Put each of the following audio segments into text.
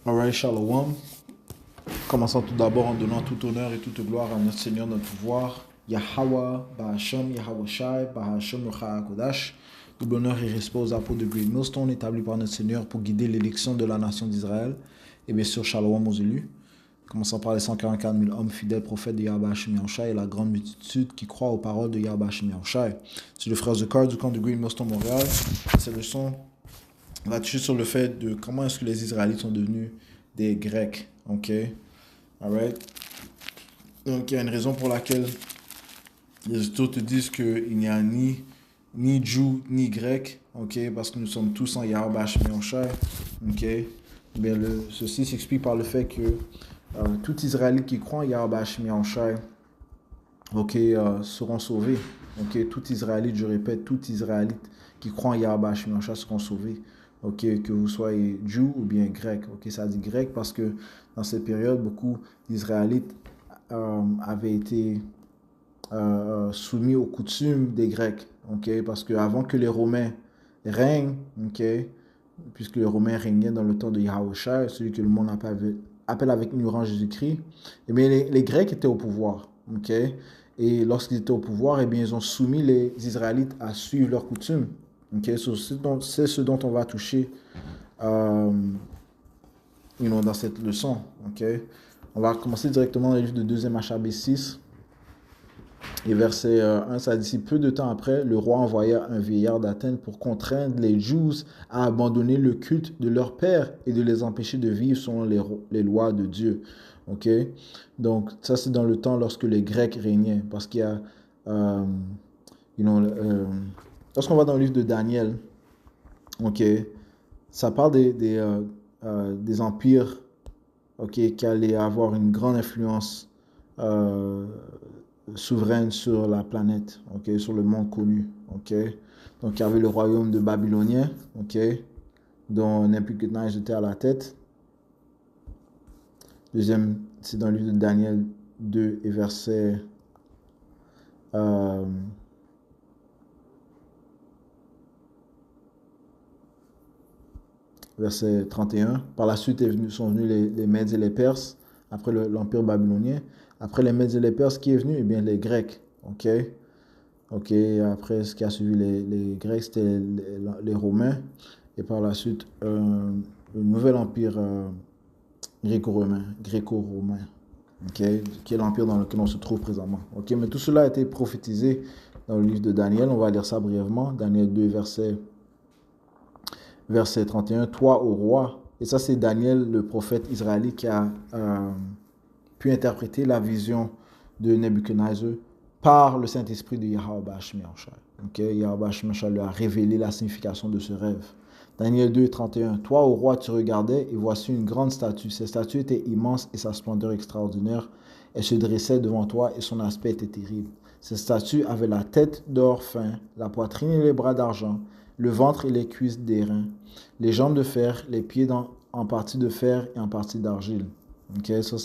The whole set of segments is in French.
Alright, Shalom. Commençons tout d'abord en donnant tout honneur et toute gloire à notre Seigneur, notre pouvoir, Yahweh, Bahashem, Yahweh Shai, Bahashem, Kodash. Double honneur et respect aux apôtres de Great Millstone établis par notre Seigneur pour guider l'élection de la nation d'Israël. Et bien sûr, Shalom aux élus. Commençons par les 144 000 hommes fidèles prophètes de Yahweh Hashem Yahushai et la grande multitude qui croit aux paroles de Yahweh Hashem Yahushai. C'est le frère Zekar du camp de Great Millstone Montréal. Cette leçon va toucher sur le fait de comment est-ce que les Israélites sont devenus des Grecs. Ok? Alright? Donc, il y a une raison pour laquelle les autres te disent qu'il n'y a ni Jew ni Grec. Ok? Parce que nous sommes tous en Yahweh Hashem Yahushai. Ok? Bien, ceci s'explique par le fait que tout Israélite qui croit en Yahweh Hashem Yahushai, ok, seront sauvés. Ok? Tout Israélite, je répète, tout Israélite qui croit en Yahweh Hashem Yahushai seront sauvés. Ok, que vous soyez Jew ou bien grec. Ok, ça dit grec parce que dans cette période, beaucoup d'Israélites avaient été soumis aux coutumes des Grecs. Ok, parce que avant que les Romains règnent, ok, puisque les Romains régnaient dans le temps de Yahushua, celui que le monde appelle avec ignorance Jésus-Christ, eh bien les Grecs étaient au pouvoir. Ok, et lorsqu'ils étaient au pouvoir, eh bien ils ont soumis les Israélites à suivre leurs coutumes. Okay, c'est ce dont on va toucher dans cette leçon. Okay? On va commencer directement dans le livre de 2e Machabée 6. Et verset 1, ça dit, peu de temps après, le roi envoya un vieillard d'Athènes pour contraindre les Juifs à abandonner le culte de leur père et de les empêcher de vivre selon les lois de Dieu. Okay? Donc, ça, c'est dans le temps lorsque les Grecs régnaient. Parce qu'il y a, lorsqu'on va dans le livre de Daniel, ok, ça parle des empires, ok, qui allaient avoir une grande influence souveraine sur la planète, ok, sur le monde connu, ok. Donc il y avait le royaume de Babylonien, ok, dont Nebuchadnezzar était à la tête. Deuxième, c'est dans le livre de Daniel 2 et verset verset 31. Par la suite sont venus les Mèdes et les Perses, après l'empire babylonien. Après les Mèdes et les Perses, qui est venu? Eh bien, les Grecs. Ok. Ok. Après, ce qui a suivi les Grecs, c'était les Romains. Et par la suite, un nouvel empire gréco-romain. Ok. Qui est l'empire dans lequel on se trouve présentement. Ok. Mais tout cela a été prophétisé dans le livre de Daniel. On va lire ça brièvement. Daniel 2, verset 31, toi au roi. Et ça, c'est Daniel, le prophète israélite, qui a pu interpréter la vision de Nebuchadnezzar par le Saint-Esprit de Yahweh Hashem Yahushai. Okay? Yahweh Hashem Yahushai lui a révélé la signification de ce rêve. Daniel 2, 31. Toi, au roi, tu regardais, et voici une grande statue. Cette statue était immense et sa splendeur extraordinaire. Elle se dressait devant toi et son aspect était terrible. Cette statue avait la tête d'or fin, la poitrine et les bras d'argent, le ventre et les cuisses d'airain, les jambes de fer, les pieds en partie de fer et en partie d'argile. Okay? Ça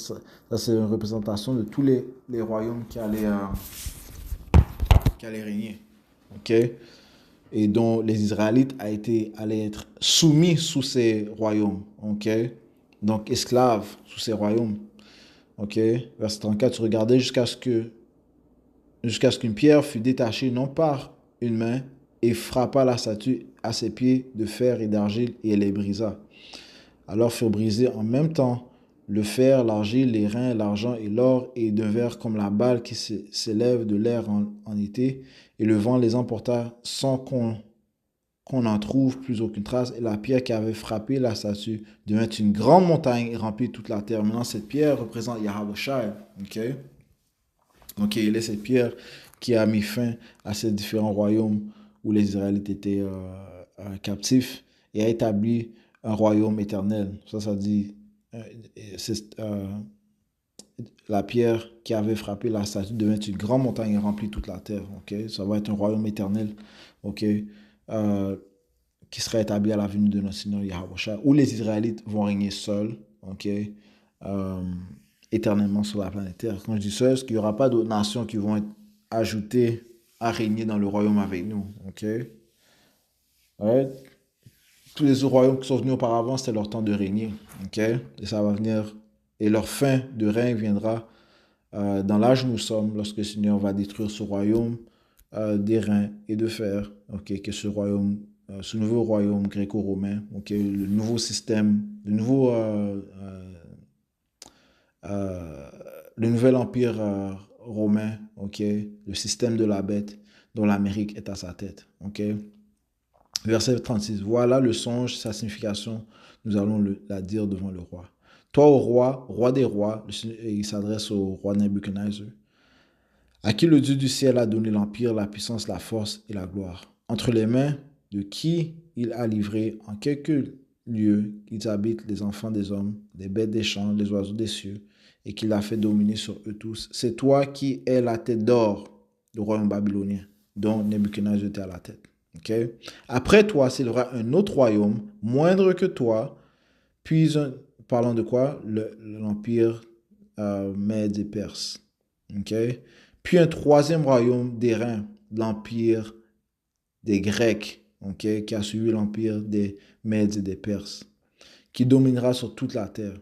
c'est une représentation de tous les royaumes qui allaient régner. Okay? Et dont les Israélites allaient être soumis sous ces royaumes. Okay? Donc esclaves sous ces royaumes. Okay? Verset 34, tu regardais jusqu'à ce qu'une pierre fût détachée non par une main et frappa la statue à ses pieds de fer et d'argile et elle les brisa. Alors furent brisés en même temps le fer, l'argile, les reins, l'argent et l'or et d'un verre comme la balle qui s'élève de l'air en été et le vent les emporta sans qu'on n'en trouve plus aucune trace et la pierre qui avait frappé la statue devint une grande montagne et remplit toute la terre. Maintenant cette pierre représente Yahweh Shai. Ok, il est cette pierre qui a mis fin à ces différents royaumes où les Israélites étaient captifs et a établi un royaume éternel. Ça dit, c'est la pierre qui avait frappé la statue devient une grande montagne et remplit toute la terre. Ok, ça va être un royaume éternel. Ok, qui sera établi à la venue de notre Seigneur Yahweh, où les Israélites vont régner seuls. Ok. Éternellement sur la planète Terre. Quand je dis ça, c'est qu'il n'y aura pas d'autres nations qui vont être ajoutées à régner dans le royaume avec nous. OK? Right? tous les autres royaumes qui sont venus auparavant, c'était leur temps de régner. Ok? Et ça va venir. Et leur fin de règne viendra dans l'âge où nous sommes, lorsque le Seigneur va détruire ce royaume d'airain et de fer. Ok? Que ce royaume, ce nouveau royaume gréco-romain, ok? Le nouveau système, euh, le nouvel empire romain, ok? Le système de la bête dont l'Amérique est à sa tête. Ok? Verset 36. Voilà le songe, sa signification, nous allons la dire devant le roi. Toi, au roi, roi des rois, il s'adresse au roi Nebuchadnezzar, à qui le Dieu du ciel a donné l'empire, la puissance, la force et la gloire. Entre les mains de qui il a livré en quelques lieux ils habitent les enfants des hommes, les bêtes des champs, les oiseaux des cieux, et qu'il a fait dominer sur eux tous. C'est toi qui es la tête d'or du royaume babylonien, dont Nebuchadnezzar était à la tête. Okay? Après toi, s'élèvera un autre royaume, moindre que toi, puis, parlant de quoi? L'empire Mède et Perse. Okay? Puis un troisième royaume d'airain, l'empire des Grecs, okay? Qui a suivi l'empire des Mèdes et des Perses, qui dominera sur toute la terre.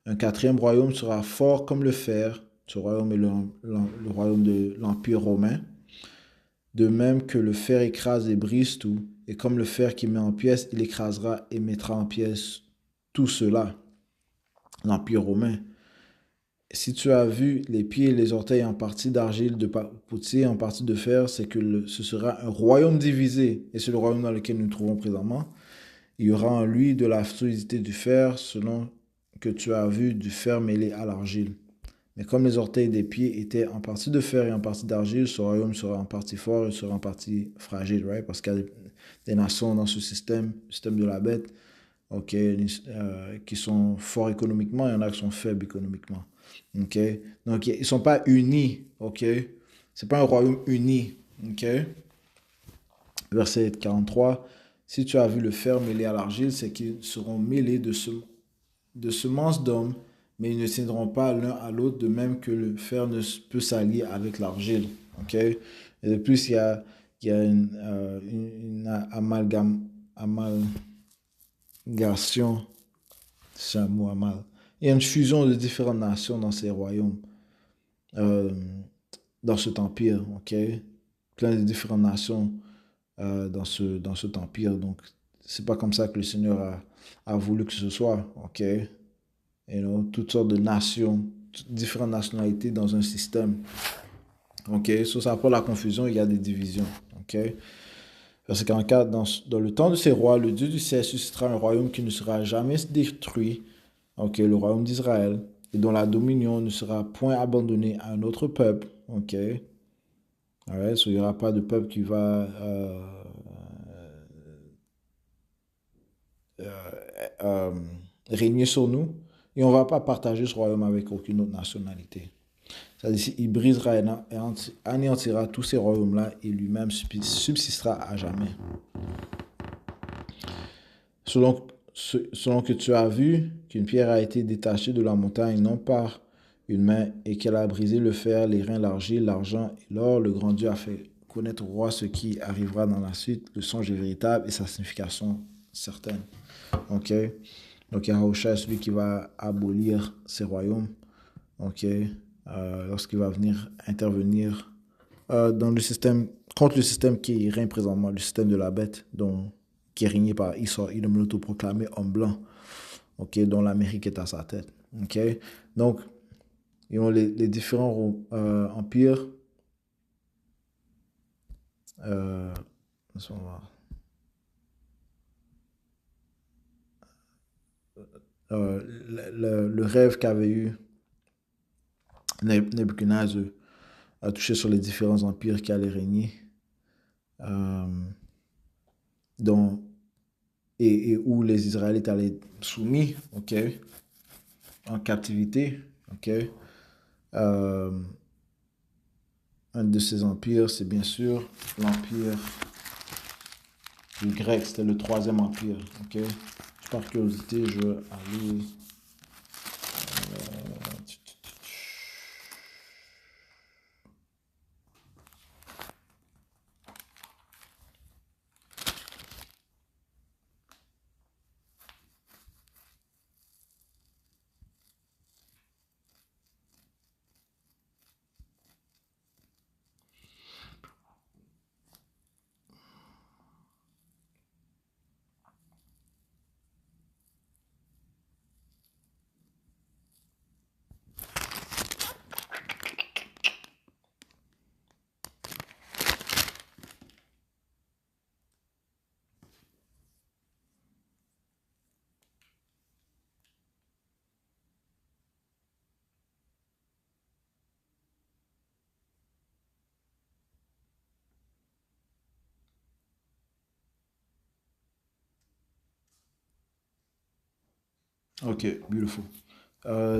Un quatrième royaume sera fort comme le fer. Ce royaume est le royaume de l'empire romain. De même que le fer écrase et brise tout, et comme le fer qui met en pièces, il écrasera et mettra en pièces tout cela. L'empire romain. Si tu as vu les pieds et les orteils en partie d'argile, de potier, en partie de fer, c'est que ce sera un royaume divisé, et c'est le royaume dans lequel nous nous trouvons présentement. Il y aura en lui de la solidité du fer, selon que tu as vu du fer mêlé à l'argile. Mais comme les orteils des pieds étaient en partie de fer et en partie d'argile, ce royaume sera en partie fort et sera en partie fragile, right? Parce qu'il y a des nations dans ce système, le système de la bête, ok, qui sont forts économiquement, il y en a qui sont faibles économiquement. Ok? Donc, ils ne sont pas unis. Ok? Ce n'est pas un royaume uni. Ok? Verset 43. Si tu as vu le fer mêlé à l'argile, c'est qu'ils seront mêlés de semences d'hommes, mais ils ne tiendront pas l'un à l'autre, de même que le fer ne peut s'allier avec l'argile. Ok? Et de plus, il y a une amalgamation, c'est un mot amal. Il y a une fusion de différentes nations dans ces royaumes, euh, dans cet empire, ok? Plein de différentes nations dans cet empire. Donc, c'est pas comme ça que le Seigneur a voulu que ce soit, ok? Toutes sortes de nations, différentes nationalités dans un système. Ok, ça pour la confusion, il y a des divisions. Ok, verset 44, dans le temps de ces rois, le Dieu du ciel suscitera un royaume qui ne sera jamais détruit, ok, le royaume d'Israël, et dont la dominion ne sera point abandonnée à un autre peuple. Ok, right, so il n'y aura pas de peuple qui va euh, régner sur nous, et on ne va pas partager ce royaume avec aucune autre nationalité. C'est-à-dire, il brisera et anéantira tous ces royaumes-là et lui-même subsistera à jamais. Selon que tu as vu qu'une pierre a été détachée de la montagne, non par une main, et qu'elle a brisé le fer, les reins, l'argile, l'argent et l'or, le grand Dieu a fait connaître au roi ce qui arrivera dans la suite. Le songe est véritable et sa signification certaine. Ok? Donc, Yahushua est celui qui va abolir ces royaumes. Ok? Lorsqu'il va venir intervenir dans le système, contre le système qui règne présentement, le système de la bête, qui est régné par Esau, il me l'autoproclamé homme blanc, ok, dont l'Amérique est à sa tête. Ok? Donc, ils ont les différents empires. Euh, le rêve qu'avait eu Nebuchadnezzar a touché sur les différents empires qui allaient régner, euh, dont, et où les Israélites allaient être soumis, ok, en captivité, ok. Euh, un de ces empires, c'est bien sûr l'empire grec, c'était le troisième empire, ok. Par curiosité, je vais aller Ok, beautiful.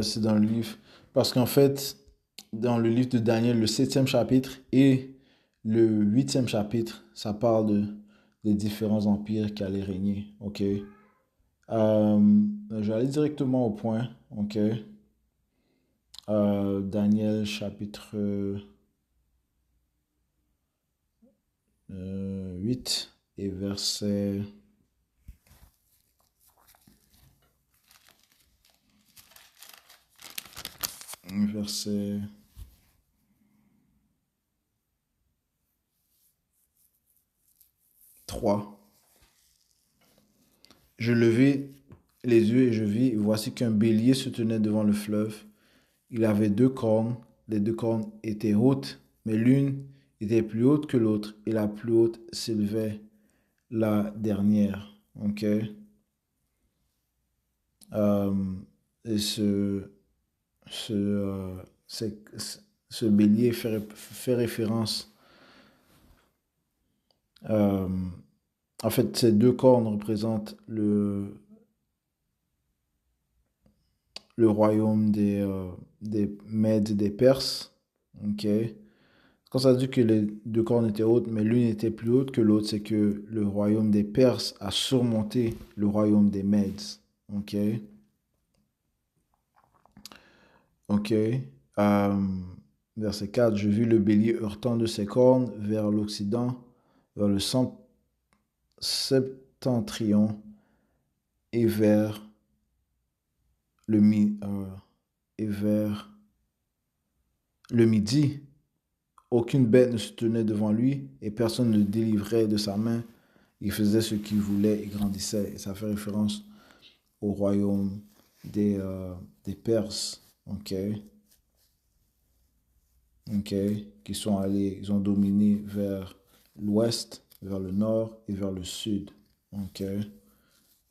C'est dans le livre. Parce qu'en fait, dans le livre de Daniel, le septième chapitre et le huitième chapitre, ça parle des différents empires qui allaient régner. Ok. Je vais aller directement au point. Ok. Daniel chapitre 8 et verset 3. Je levai les yeux et je vis, et voici qu'un bélier se tenait devant le fleuve. Il avait deux cornes, les deux cornes étaient hautes, mais l'une était plus haute que l'autre, et la plus haute s'élevait la dernière. Ok. Euh, et ce, euh, c'est- ce bélier fait référence. euh, En fait, ces deux cornes représentent le royaume des Mèdes et des Perses. Ok. Quand ça dit que les deux cornes étaient hautes, mais l'une était plus haute que l'autre, c'est que le royaume des Perses a surmonté le royaume des Mèdes. Ok. Ok. Euh, Verset 4. Je vis le bélier heurtant de ses cornes vers l'Occident, vers le septentrion et vers le, et vers le midi. Aucune bête ne se tenait devant lui et personne ne le délivrait de sa main. Il faisait ce qu'il voulait et grandissait. Et ça fait référence au royaume des Perses, ok, ok, qui sont allés, ils ont dominé vers l'ouest, vers le nord et vers le sud, ok.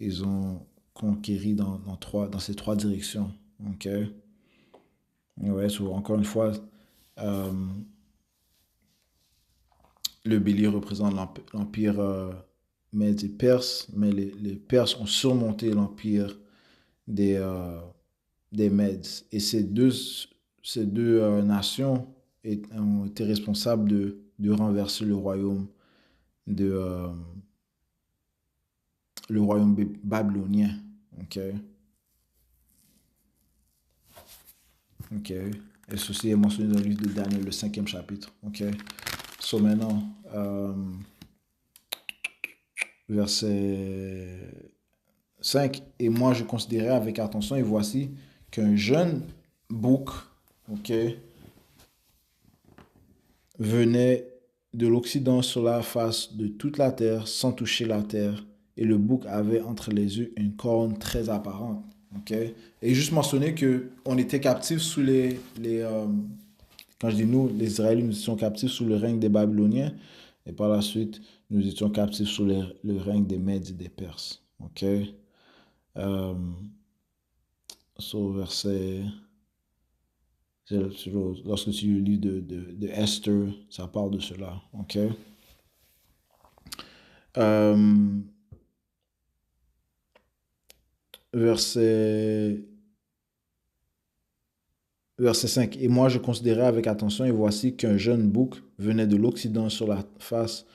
Ils ont conquéri dans ces trois directions, ok. Ouais, encore une fois, euh, le bélier représente l'empire Mède et Perse, mais les Perses ont surmonté l'empire des, euh, des Mèdes. Et ces deux nations ont été responsables de renverser de, euh, le royaume babylonien. Ok, ok. Et ceci est mentionné dans le livre de Daniel, le cinquième chapitre. Ok. So maintenant, verset 5. Et moi, je considérais avec attention, et voici qu'un jeune bouc, ok, venait de l'Occident sur la face de toute la terre sans toucher la terre. Et le bouc avait entre les yeux une corne très apparente. Ok. Et juste mentionner que on était captifs sous quand je dis nous, les Israélites, nous étions captifs sous le règne des Babyloniens. Et par la suite, nous étions captifs sous le règne des Mèdes et des Perses. Ok. Euh, verset. Lorsque tu lis le livre de Esther, ça parle de cela. Ok. Euh, verset, verset 5. Et moi je considérais avec attention, et voici qu'un jeune bouc venait de l'Occident sur la face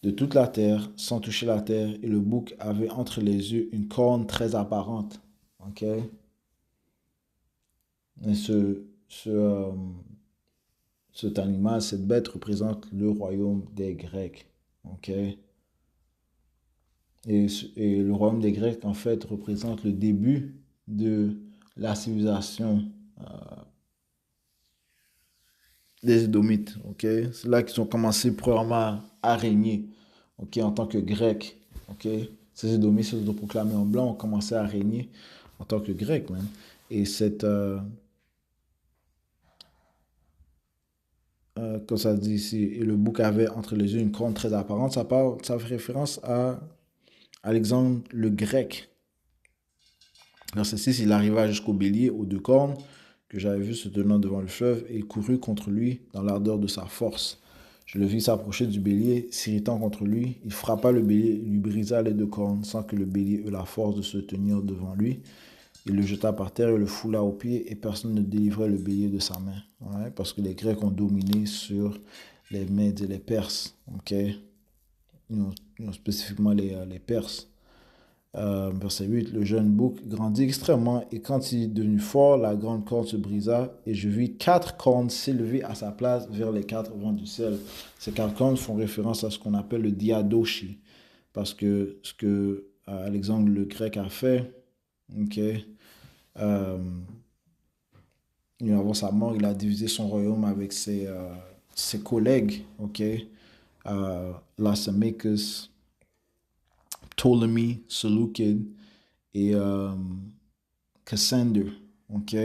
de toute la terre, sans toucher la terre, et le bouc avait entre les yeux une corne très apparente. Ok. Et cet animal, cette bête représente le royaume des Grecs. Ok. Et le royaume des Grecs, en fait, représente le début de la civilisation des Édomites. Ok. C'est là qu'ils ont commencé premièrement à régner, ok, en tant que Grecs. Ok. Ces Édomites se sont proclamés en blanc, ont commencé à régner en tant que Grecs, man. Et comme ça dit ici, et le bouc avait entre les yeux une corne très apparente, ça fait référence à Alexandre le Grec. Verset 6, il arriva jusqu'au bélier aux deux cornes que j'avais vu se tenant devant le fleuve et il courut contre lui dans l'ardeur de sa force. Je le vis s'approcher du bélier, s'irritant contre lui. Il frappa le bélier, lui brisa les deux cornes sans que le bélier eût la force de se tenir devant lui. Il le jeta par terre et le foula aux pieds, et personne ne délivrait le bélier de sa main. Ouais, parce que les Grecs ont dominé sur les Mèdes et les Perses. Ok? Spécifiquement les Perses. Verset 8, le jeune bouc grandit extrêmement, et quand il est devenu fort, la grande corne se brisa, et je vis 4 cornes s'élever à sa place vers les 4 vents du ciel. Ces 4 cornes font référence à ce qu'on appelle le diadochi, parce que ce que Alexandre le Grec a fait, ok, avant sa mort, il a divisé son royaume avec ses collègues, ok, Lysimachus, Ptolemy, Seleucid et Cassander, ok.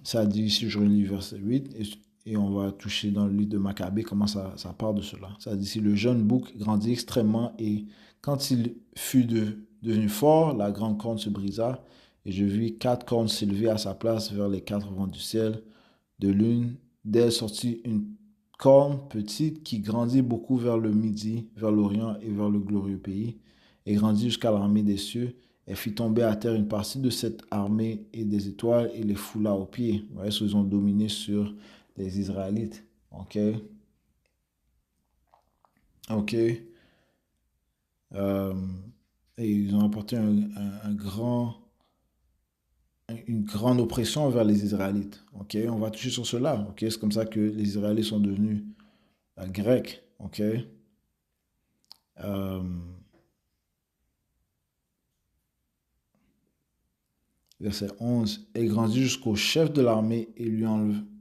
Ça dit ici, je relis verset 8, et on va toucher dans le livre de Maccabée comment ça part de cela. Ça dit ici, le jeune bouc grandit extrêmement, et quand il fut devenu fort, la grande corne se brisa, et je vis 4 cornes s'élever à sa place vers les 4 vents du ciel. De l'une d'elles sortit une corne petite qui grandit beaucoup vers le midi, vers l'Orient et vers le glorieux pays, et grandit jusqu'à l'armée des cieux. Elle fit tomber à terre une partie de cette armée et des étoiles et les foula aux pieds. Vous voyez, ils ont dominé sur les Israélites. Ok. Ok. Euh, et ils ont apporté une grande oppression envers les Israélites. Ok. On va toucher sur cela. Ok. C'est comme ça que les Israélites sont devenus grecs. Ok. Euh, Verset 11. Elle grandit jusqu'au chef de l'armée et lui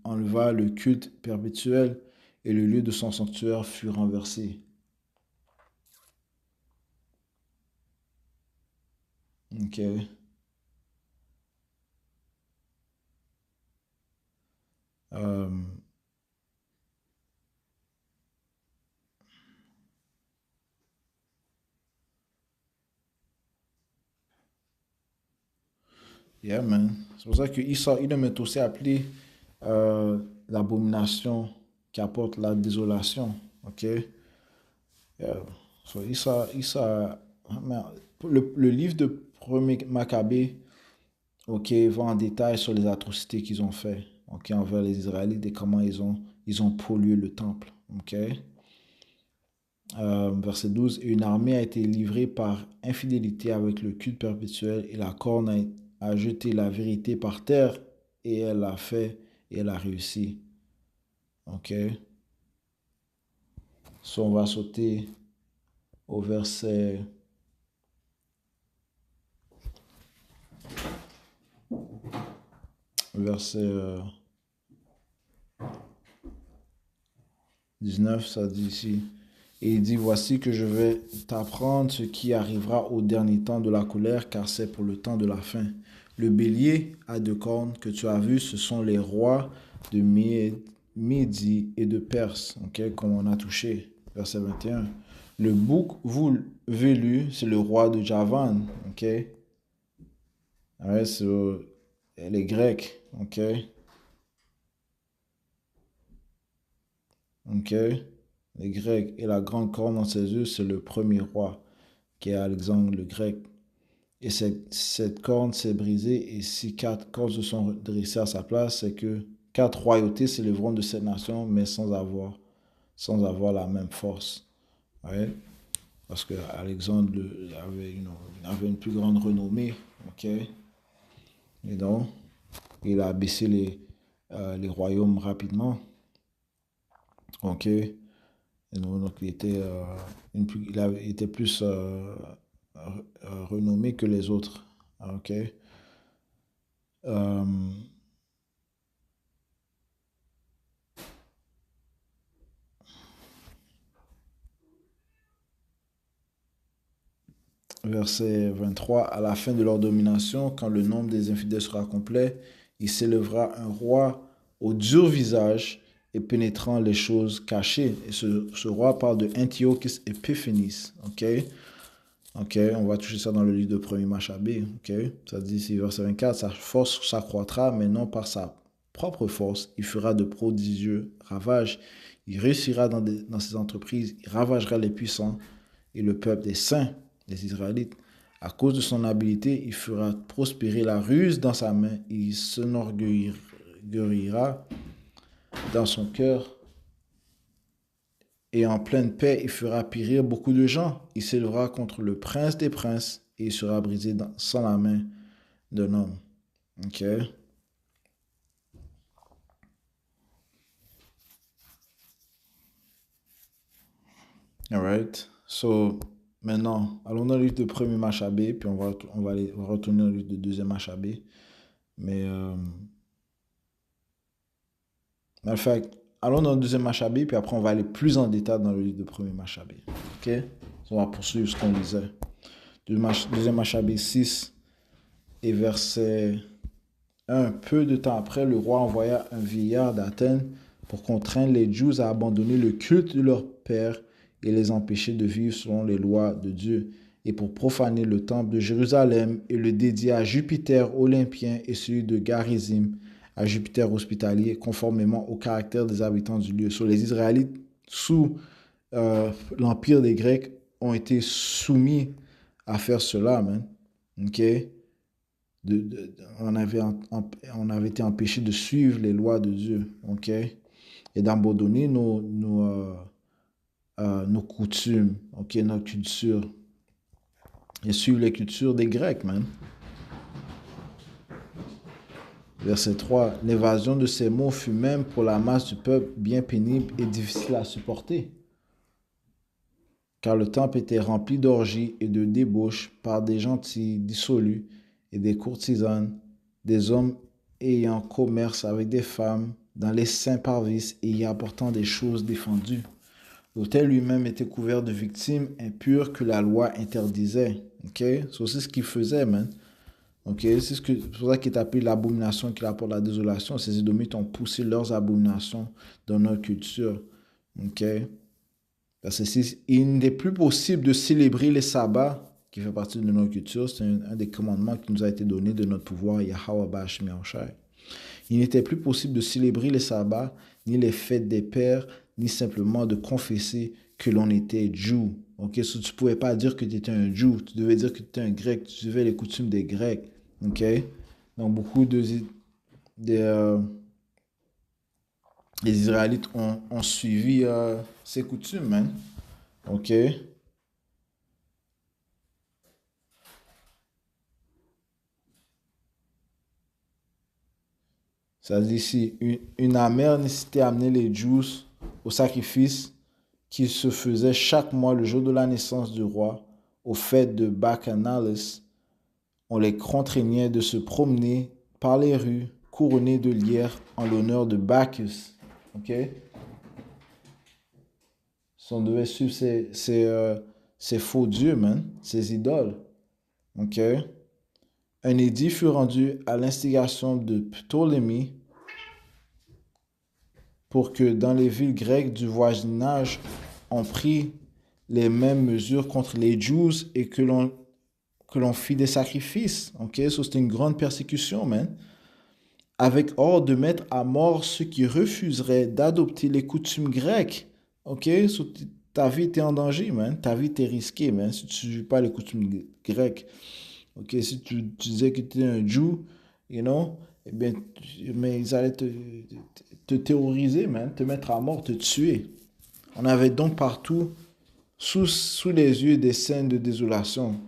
enleva le culte perpétuel, et le lieu de son sanctuaire fut renversé. Ok. Euh, yeah, man. C'est pour ça que Edom est aussi appelé l'abomination qui apporte la désolation. Ok. Yeah. So, man, le livre de premier Maccabée, ok, va en détail sur les atrocités qu'ils ont fait, ok, envers les Israélites, et comment ils ont pollué le temple, ok. Verset 12, et une armée a été livrée par infidélité avec le culte perpétuel, et la corne a jeté la vérité par terre, et elle l'a fait, et elle a réussi, ok. So, on va sauter au verset 19, ça dit ici. Et il dit, voici que je vais t'apprendre ce qui arrivera au dernier temps de la colère, car c'est pour le temps de la fin. Le bélier à 2 cornes que tu as vu, ce sont les rois de Médie et de Perse, ok, comme on a touché, verset 21. Le bouc velu, c'est le roi de Javan, ok. Ouais, c'est les Grecs, ok. Ok. Les Grecs. Et la grande corne dans ses yeux, c'est le premier roi, qui est Alexandre le Grec. Et cette corne s'est brisée, et si 4 cornes se sont dressées à sa place, c'est que 4 royautés s'élèveront de cette nation, mais sans avoir la même force. Ouais. Parce que Alexandre avait une plus grande renommée. Ok. Et donc, il a baissé les royaumes rapidement. Ok. Et donc il était plus renommé que les autres. Ok. Euh, Verset 23, à la fin de leur domination, quand le nombre des infidèles sera complet, il s'élèvera un roi au dur visage et pénétrant les choses cachées. Et ce roi parle de Antiochus Epiphanes. Ok, ok, on va toucher ça dans le livre de 1er Maccabée. Ok, ça dit ici, verset 24, sa force s'accroîtra, mais non par sa propre force. Il fera de prodigieux ravages. Il réussira dans ses entreprises. Il ravagera les puissants et le peuple des saints, des Israélites, À cause de son habileté, il fera prospérer la ruse dans sa main. Il s'enorgueillira dans son cœur. Et en pleine paix, il fera périr beaucoup de gens. Il s'élèvera contre le prince des princes et il sera brisé sans la main d'un homme. Ok? Alright. So, maintenant, allons dans le livre de premier Machabée, puis on va retourner dans le livre de deuxième Machabée. Mais, en fait, allons dans le deuxième Machabée, puis après on va aller plus en détail dans le livre de premier Machabée. Ok? So, on va poursuivre ce qu'on lisait. Deuxième Machabée 6 et verset 1. Peu de temps après, le roi envoya un vieillard d'Athènes pour contraindre les Juifs à abandonner le culte de leur père et les empêcher de vivre selon les lois de Dieu, et pour profaner le temple de Jérusalem et le dédier à Jupiter olympien et celui de Garizim, à Jupiter hospitalier, conformément au caractère des habitants du lieu. Sur les Israélites, sous l'empire des Grecs, ont été soumis à faire cela, man. Ok? On avait été empêché de suivre les lois de Dieu, ok? Et d'abandonner nos coutumes, ok, notre culture, et suivre les cultures des Grecs, man. Verset 3. L'évasion de ces mots fut même pour la masse du peuple bien pénible et difficile à supporter, car le temple était rempli d'orgies et de débauches par des gentils dissolus et des courtisanes, des hommes ayant commerce avec des femmes dans les saints parvis et y apportant des choses défendues. L'autel lui-même était couvert de victimes impures que la loi interdisait. Ok? So, c'est ce qu'il faisait, man. Ok? C'est pour ça qu'il est appelé l'abomination qui apporte la désolation. Ces Édomites ont poussé leurs abominations dans notre culture. Ok? Parce qu'il n'est plus possible de célébrer les sabbats qui fait partie de notre culture. C'est un des commandements qui nous a été donné de notre pouvoir, Yahweh Ba'ashem Yahushai. Il n'était plus possible de célébrer les sabbats, ni les fêtes des pères, ni simplement de confesser que l'on était Juif. Ok, so, tu ne pouvais pas dire que tu étais un Juif, tu devais dire que tu étais un Grec, tu suivais les coutumes des Grecs. Ok, donc beaucoup des Israélites ont suivi ces coutumes, man. Ok. Ça dit ici, une amère nécessitait amener les Juifs au sacrifice qui se faisait chaque mois le jour de la naissance du roi, aux fêtes de Bacchanales. On les contraignait de se promener par les rues couronnés de lierre en l'honneur de Bacchus. Ok? On devait suivre ces faux dieux, man, ces idoles. Ok? Un édit fut rendu à l'instigation de Ptolémée pour que dans les villes grecques du voisinage, on prit les mêmes mesures contre les Juifs et que l'on fit des sacrifices. Ok, so c'était une grande persécution, man. Avec ordre de mettre à mort ceux qui refuseraient d'adopter les coutumes grecques. Ok, so ta vie était en danger, man. Ta vie était risquée, man, si tu ne suis pas les coutumes grecques. Ok, si tu disais que tu es un Jew, you know, eh bien, mais ils allaient te terroriser, man, te mettre à mort, te tuer. On avait donc partout, sous les yeux, des scènes de désolation.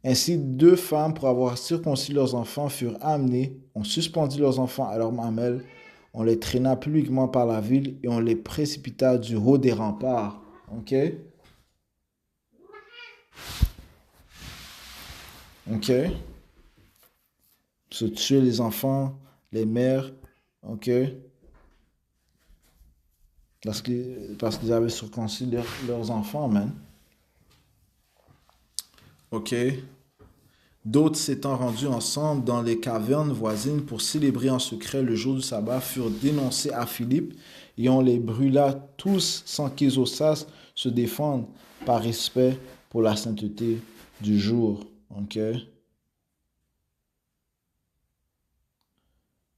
Ainsi, 2 femmes, pour avoir circoncis leurs enfants, furent amenées, on suspendit leurs enfants à leurs mamelles, on les traîna publiquement par la ville et on les précipita du haut des remparts. Ok? Ok? Se tuer les enfants, les mères, ok? Parce qu'ils avaient circoncis leurs enfants, man. Ok? D'autres s'étant rendus ensemble dans les cavernes voisines pour célébrer en secret le jour du sabbat furent dénoncés à Philippe et on les brûla tous sans qu'ils osassent se défendre par respect pour la sainteté du jour. Ok?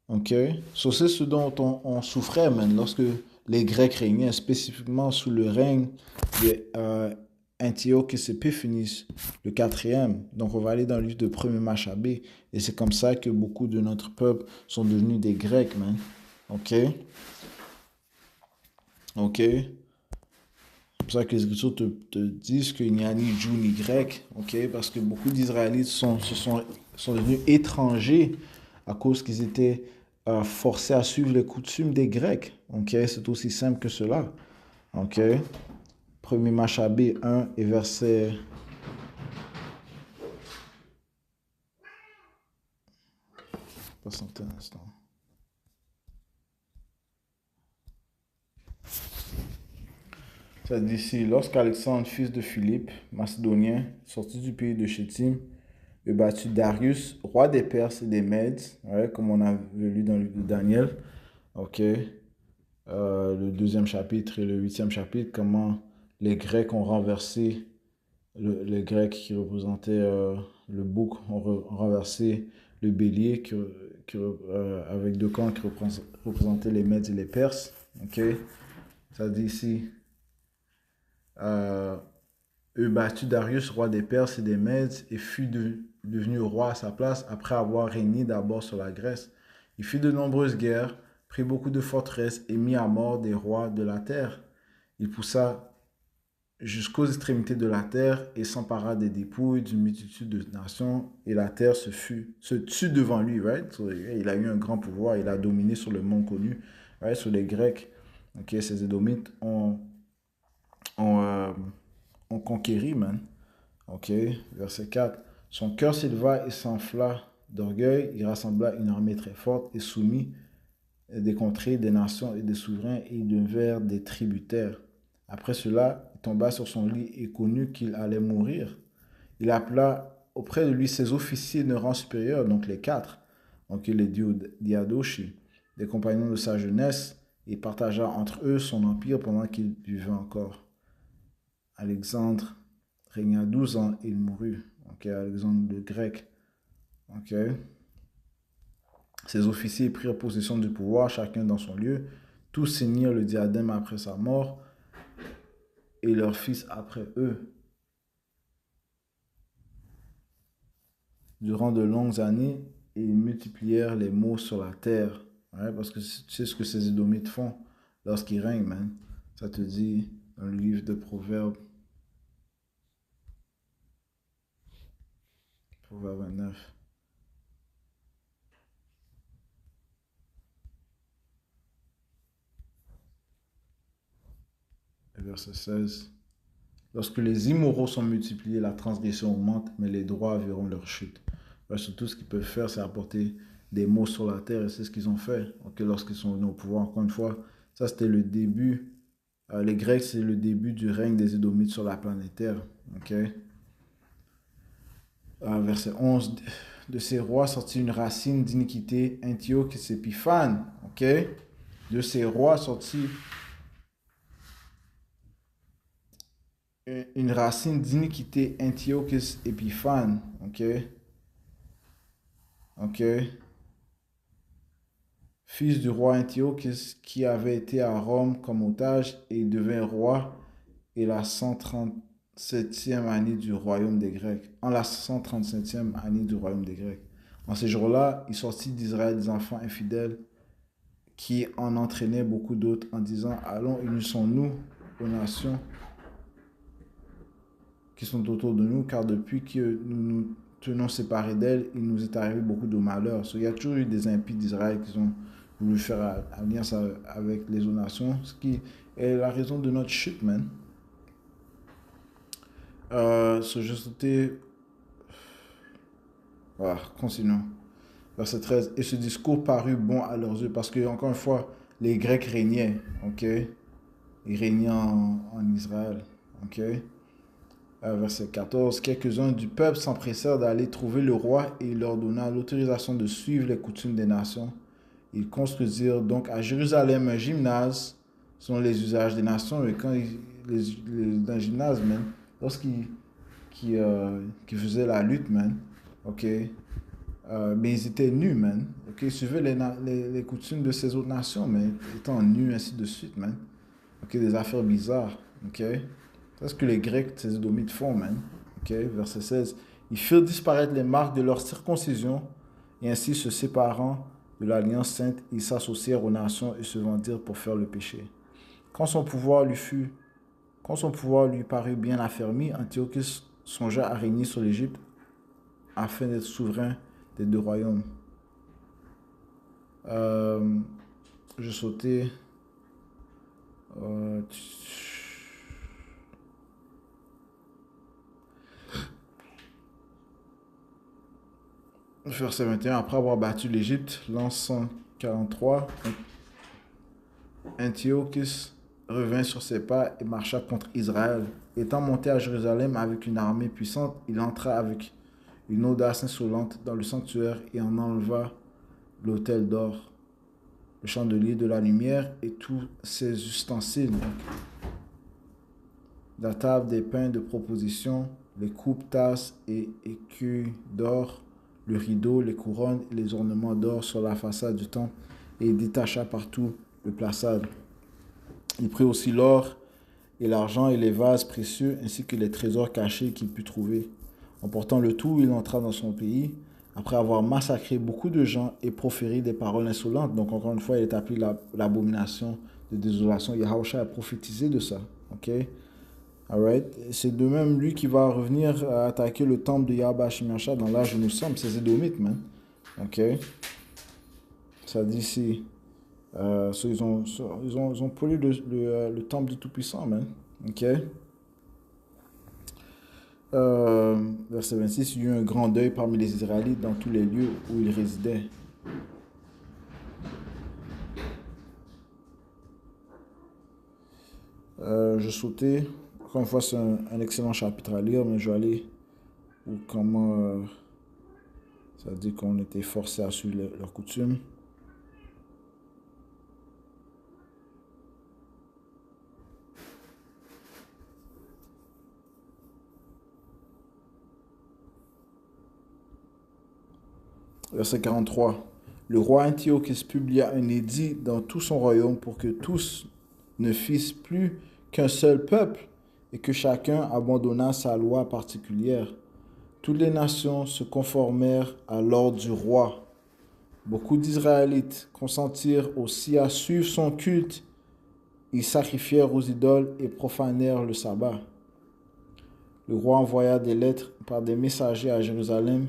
Ok? So, c'est ce dont on souffrait, man, lorsque les Grecs régnaient, spécifiquement sous le règne de Antiochus Epiphanes, le quatrième. Donc on va aller dans le livre de 1er Machabée. Et c'est comme ça que beaucoup de notre peuple sont devenus des Grecs, man. Ok? Ok? C'est pour ça que les Écritures te disent qu'il n'y a ni Juif ni Grec. Ok? Parce que beaucoup d'Israélites sont devenus étrangers à cause qu'ils étaient forcés à suivre les coutumes des Grecs. Ok? C'est aussi simple que cela. Ok? 1er Machabée 1 et verset... Patientez un instant. Ça dit ici, lorsqu'Alexandre, fils de Philippe, macédonien, sorti du pays de Chétim, eut battu Darius, roi des Perses et des Mèdes, ouais, comme on a lu dans le livre de Daniel, ok, le 2e chapitre et le 8e chapitre, comment les Grecs ont renversé, les Grecs qui représentaient le bouc ont renversé le bélier avec deux camps qui représentaient les Mèdes et les Perses, ok, ça dit ici, euh, eut battu Darius, roi des Perses et des Mèdes, et fut devenu roi à sa place après avoir régné d'abord sur la Grèce. Il fit de nombreuses guerres, prit beaucoup de forteresses et mit à mort des rois de la terre. Il poussa jusqu'aux extrémités de la terre et s'empara des dépouilles d'une multitude de nations, et la terre se tut devant lui. Right? So, il a eu un grand pouvoir, il a dominé sur le monde connu, right? Sur les Grecs. Okay? Ces Édomites ont, euh, ont conquéri, man. Ok, verset 4. Son cœur s'éleva et s'enfla d'orgueil. Il rassembla une armée très forte et soumit des contrées, des nations et des souverains, et ils devinrent des tributaires. Après cela, il tomba sur son lit et connut qu'il allait mourir. Il appela auprès de lui ses officiers de rang supérieur, donc les quatre, donc les Diadochi, des compagnons de sa jeunesse, et partagea entre eux son empire pendant qu'il vivait encore. Alexandre régna 12 ans et il mourut. Ok, Alexandre le Grec. Ok. Ses officiers prirent possession du pouvoir, chacun dans son lieu. Tous ceignirent le diadème après sa mort et leurs fils après eux. Durant de longues années, ils multiplièrent les maux sur la terre. Ouais, parce que tu sais ce que ces Édomites font lorsqu'ils règnent, man. Ça te dit dans le livre de Proverbes, Proverbe 29. Verset 16. Lorsque les immoraux sont multipliés, la transgression augmente, mais les droits verront leur chute. Parce que tout ce qu'ils peuvent faire, c'est apporter des maux sur la terre, et c'est ce qu'ils ont fait. Okay, lorsqu'ils sont venus au pouvoir, encore une fois, ça c'était le début. Les Grecs, c'est le début du règne des Édomites sur la planète Terre. Okay? Verset 11. De ces rois sortit une racine d'iniquité, Antiochus Épiphanes. Okay? De ces rois sortit une racine d'iniquité, Antiochus Épiphanes. Ok? Ok? Fils du roi Antiochus qui avait été à Rome comme otage et il devint roi et la 137e année du royaume des Grecs. En la 137e année du royaume des Grecs. En ces jours-là, il sortit d'Israël des enfants infidèles qui en entraînaient beaucoup d'autres en disant, allons, unissons-nous aux nations qui sont autour de nous, car depuis que nous nous tenons séparés d'elles, il nous est arrivé beaucoup de malheurs. Il y a toujours eu des impies d'Israël qui ont voulu faire alliance avec les autres nations, ce qui est la raison de notre chute, man. Je sautais... Voilà, continuons. Verset 13. Et ce discours parut bon à leurs yeux, parce que, encore une fois, les Grecs régnaient, ok? Ils régnaient en Israël, ok? Verset 14, quelques-uns du peuple s'empressèrent d'aller trouver le roi et il leur donna l'autorisation de suivre les coutumes des nations. Ils construisirent donc à Jérusalem un gymnase selon les usages des nations. Et quand dans le gymnase, man, lorsqu'ils faisaient la lutte, man, ok, mais ils étaient nus, man. Ok, ils suivaient les coutumes de ces autres nations, mais étant nus, ainsi de suite, man. Ok, des affaires bizarres, ok. C'est ce que les Grecs, ces Édomites font, man. Ok, verset 16. Ils firent disparaître les marques de leur circoncision, et ainsi se séparant de l'alliance sainte, ils s'associèrent aux nations et se vendirent pour faire le péché. Quand son pouvoir lui fut, quand son pouvoir lui parut bien affermi, Antiochus songea à régner sur l'Égypte afin d'être souverain des deux royaumes. Euh, je sautais. Euh, Verset 21. Après avoir battu l'Égypte, l'an 143, Antiochus revint sur ses pas et marcha contre Israël. Étant monté à Jérusalem avec une armée puissante, il entra avec une audace insolente dans le sanctuaire et en enleva l'autel d'or, le chandelier de la lumière et tous ses ustensiles. La table des pains de proposition, les coupes, tasses et écus d'or, le rideau, les couronnes et les ornements d'or sur la façade du temple, et il détacha partout le plaçable. Il prit aussi l'or et l'argent et les vases précieux, ainsi que les trésors cachés qu'il put trouver. En portant le tout, il entra dans son pays, après avoir massacré beaucoup de gens et proféré des paroles insolentes. Donc, encore une fois, il établit l'abomination de désolation. Yahushua a prophétisé de ça. Ok? Alright? C'est de même lui qui va revenir à attaquer le temple de Yahweh Shemiasha dans l'âge où nous sommes. C'est Édomites, man. Ok? Ça dit ici. Ils ont pollué le temple du Tout-Puissant, man. Ok? Verset 26, il y eut un grand deuil parmi les Israélites dans tous les lieux où ils résidaient. Je sautais. Encore une fois, c'est un excellent chapitre à lire, mais je vais aller où comment ça dit qu'on était forcé à suivre leurs coutumes. Verset 43. Le roi Antiochus publia un édit dans tout son royaume pour que tous ne fissent plus qu'un seul peuple et que chacun abandonnât sa loi particulière. Toutes les nations se conformèrent à l'ordre du roi. Beaucoup d'Israélites consentirent aussi à suivre son culte. Ils sacrifièrent aux idoles et profanèrent le sabbat. Le roi envoya des lettres par des messagers à Jérusalem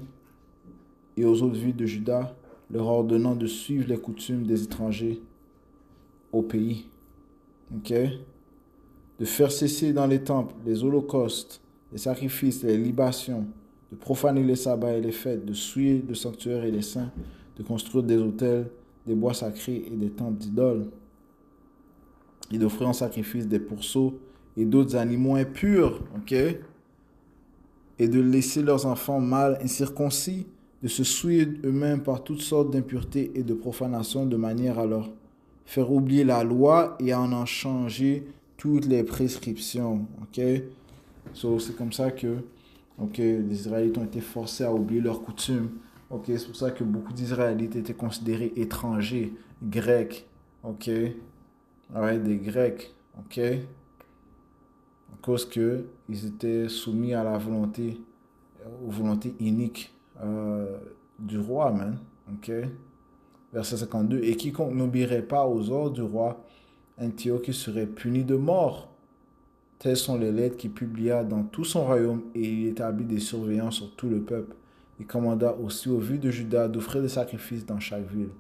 et aux autres villes de Juda, leur ordonnant de suivre les coutumes des étrangers au pays. Ok? De faire cesser dans les temples les holocaustes, les sacrifices, les libations, de profaner les sabbats et les fêtes, de souiller le sanctuaire et les saints, de construire des autels, des bois sacrés et des temples d'idoles, et d'offrir en sacrifice des pourceaux et d'autres animaux impurs, ok? Et de laisser leurs enfants mâles incirconcis, de se souiller eux-mêmes par toutes sortes d'impuretés et de profanations de manière à leur faire oublier la loi et à en changer toutes les prescriptions, ok? So, c'est comme ça que les Israélites ont été forcés à oublier leurs coutumes. Ok, c'est pour ça que beaucoup d'Israélites étaient considérés étrangers, grecs. Ok, ouais, des Grecs. Ok, à cause que ils étaient soumis à la volonté, aux volontés iniques du roi, man. Ok, verset 52. Et quiconque n'obéirait pas aux ordres du roi, Antiochus serait puni de mort. Telles sont les lettres qu'il publia dans tout son royaume et il établit des surveillants sur tout le peuple. Il commanda aussi aux villes de Juda d'offrir des sacrifices dans chaque ville.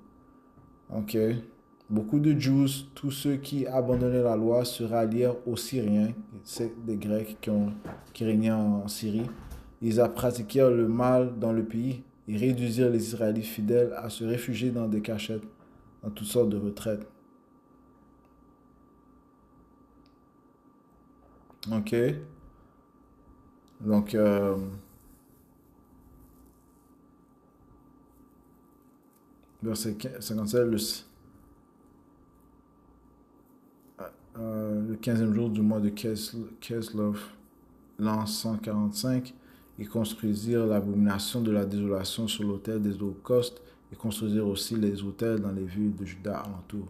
Ok. Beaucoup de Juifs, tous ceux qui abandonnaient la loi, se rallièrent aux Syriens, c'est des Grecs qui régnaient en Syrie. Ils pratiquèrent le mal dans le pays et réduisirent les Israélites fidèles à se réfugier dans des cachettes, dans toutes sortes de retraites. Ok. Donc, verset 57, le 15e jour du mois de Keslev, l'an 145, ils construisirent l'abomination de la désolation sur l'autel des holocaustes et construisirent aussi les autels dans les villes de Juda alentour.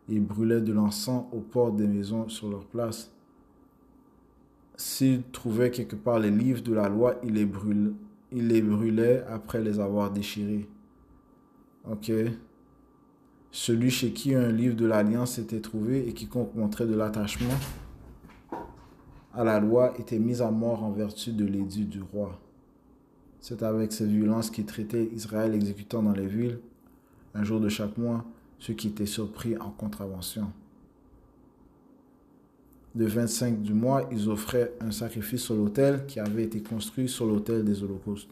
Ils brûlaient de l'encens aux portes des maisons sur leur place. s'il trouvait quelque part les livres de la loi, il les brûlait après les avoir déchirés. Ok? Celui chez qui un livre de l'Alliance était trouvé et quiconque montrait de l'attachement à la loi était mis à mort en vertu de l'édit du roi. C'est avec cette violence qu'il traitait Israël, exécutant dans les villes, un jour de chaque mois, ceux qui étaient surpris en contravention. Le 25 du mois, ils offraient un sacrifice sur l'autel qui avait été construit sur l'autel des holocaustes.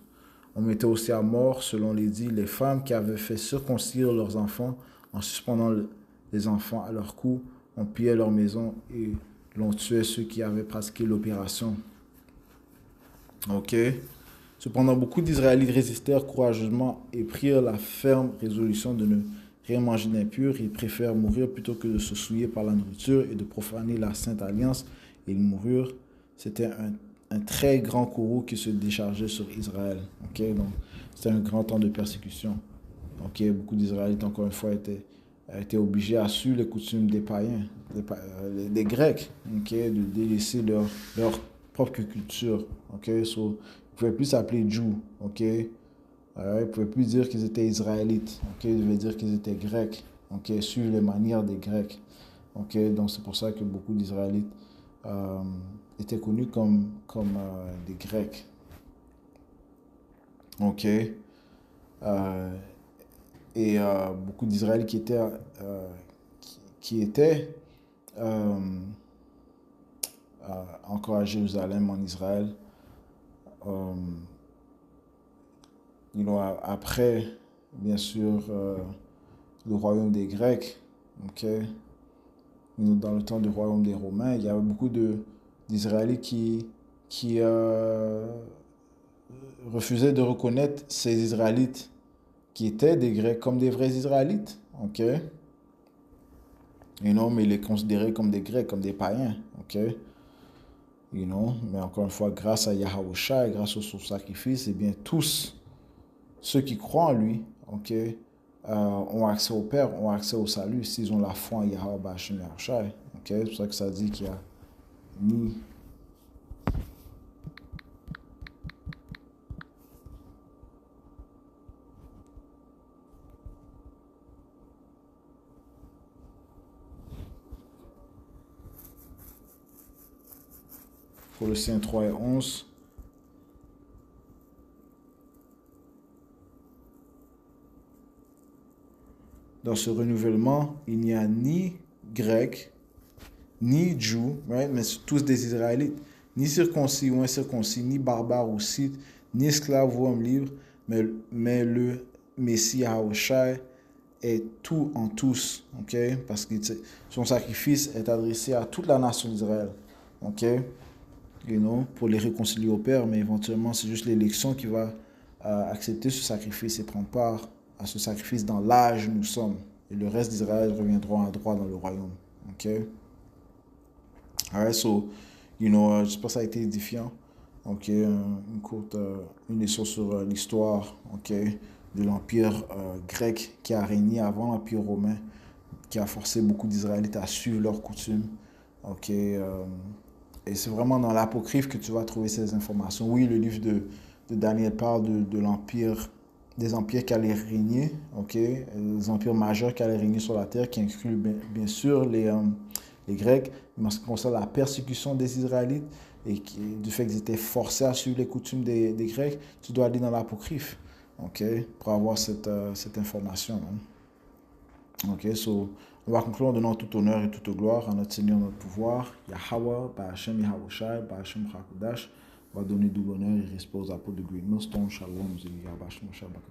On mettait aussi à mort, selon l'édit, les femmes qui avaient fait circoncire leurs enfants en suspendant les enfants à leur cou. On pillait leur maison et l'on tuait ceux qui avaient pratiqué l'opération. Ok. Cependant, beaucoup d'Israélites résistèrent courageusement et prirent la ferme résolution de ne rien manger d'impur. Ils préfèrent mourir plutôt que de se souiller par la nourriture et de profaner la Sainte Alliance. Et ils moururent. C'était un très grand courroux qui se déchargeait sur Israël. Okay? Donc, c'était un grand temps de persécution. Donc, beaucoup d'Israélites, encore une fois, étaient obligés à suivre les coutumes des païens, des Grecs, okay? De délaisser leur propre culture. Okay? So, ils ne pouvaient plus s'appeler Jews. Okay? Ils ne pouvaient plus dire qu'ils étaient Israélites. Okay? Ils devaient dire qu'ils étaient Grecs. Okay? Suivre les manières des Grecs. Okay? Donc, c'est pour ça que beaucoup d'Israélites étaient connus comme des Grecs. Ok. Et beaucoup d'Israélites qui étaient encore à Jérusalem, en Israël. Après, bien sûr, le royaume des Grecs. Ok. Dans le temps du royaume des Romains, il y avait beaucoup d'Israélites qui refusaient de reconnaître ces Israélites qui étaient des Grecs comme des vrais Israélites. Ok? Mais ils les considéraient comme des Grecs, comme des païens. Ok? Mais encore une fois, grâce à Yahushua et grâce au son sacrifice, eh bien, tous ceux qui croient en lui, ok, ont accès au Père, ont accès au salut s'ils ont la foi en Yahweh Hashem Yahushua. Ok? C'est pour ça que ça dit qu'il y a ni Colossiens 3 et 11. Dans ce renouvellement, il n'y a ni grec, ni Jew, right? Mais tous des Israélites, ni circoncis ou incirconcis, ni barbare ou scythe, ni esclave ou homme libre, mais le Messie Yahushua est tout en tous, ok? Parce que son sacrifice est adressé à toute la nation d'Israël, ok? Pour les réconcilier au Père, mais éventuellement c'est juste l'élection qui va accepter ce sacrifice et prendre part à ce sacrifice dans l'âge où nous sommes. Et le reste d'Israël reviendra à droit dans le royaume. Ok? Alright, so, j'espère que ça a été édifiant. Ok? Une leçon sur l'histoire, ok, de l'Empire grec qui a régné avant l'Empire romain, qui a forcé beaucoup d'Israélites à suivre leurs coutumes. Ok? Et c'est vraiment dans l'Apocryphe que tu vas trouver ces informations. Oui, le livre de Daniel parle de l'Empire, des empires qui allaient régner, ok, les empires majeurs qui allaient régner sur la terre, qui incluent bien sûr les Grecs, mais en ce qui concerne la persécution des Israélites et du fait qu'ils étaient forcés à suivre les coutumes des Grecs, tu dois aller dans l'Apocryphe, ok, pour avoir cette information. Ok, so on va conclure en donnant tout honneur et toute gloire à notre Seigneur, notre pouvoir, Yahweh, Ba'Hashem Yahushai, Ba'Hashem Chakodash. On va donner double honneur et respect aux apôtres de Green Millstone. Shalom, Zélia, Ba'Hashem Shabbat.